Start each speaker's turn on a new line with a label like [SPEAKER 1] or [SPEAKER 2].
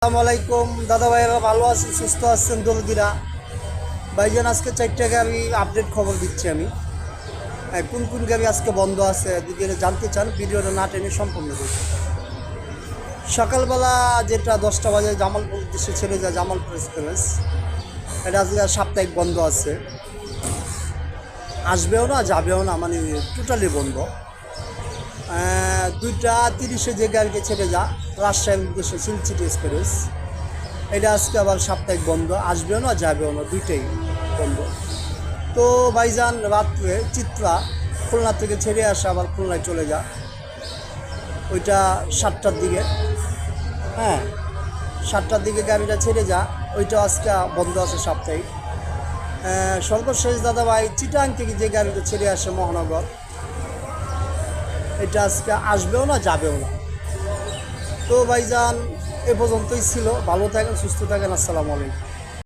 [SPEAKER 1] আসসালামু আলাইকুম দাদা ভাইয়েরা, ভালো আছেন, সুস্থ আছেন দলগিরা ভাইজান। আজকে 4টা গাড়ি আপডেট খবর দিচ্ছি আমি। কোন কোন গাড়ি আজকে বন্ধ আছে যদি এটা জানতে চান ভিডিওটা না টেনে সম্পূর্ণ করুন। সকালবেলা যেটা 10টা বাজে জামালপুর উদ্দেশ্যে ছেড়ে যায় জামালপুর এক্সপ্রেস, এটা আজকে সাপ্তাহিক বন্ধ আছে, আসবেও না যাবেও না, মানে টোটালি বন্ধ। 2টা 30-এ যে গাড়িকে ছেড়ে যা রাজশাহীর উদ্দেশ্যে সিলচিটি এক্সপ্রেস, এটা আজকে আবার সাপ্তাহিক বন্ধ, আসবেও না যাবেও না, দুইটাই বন্ধ। তো ভাইজান রাত্রে চিত্রা খুলনা থেকে ছেড়ে আসে আবার খুলনায় চলে যা, ওইটা 7টার দিকে। হ্যাঁ, 7টার দিকে গাড়িটা ছেড়ে যা, ওইটা আজকে বন্ধ আছে সাপ্তাহিক। সর্বশেষ দাদা ভাই চিটাং থেকে যে গাড়িটা ছেড়ে আসে মহানগর, এটা আজকে আসবেও না যাবেও না। তো ভাইজান এ পর্যন্তই ছিল, ভালো থাকেন, সুস্থ থাকেন, আসসালামু আলাইকুম।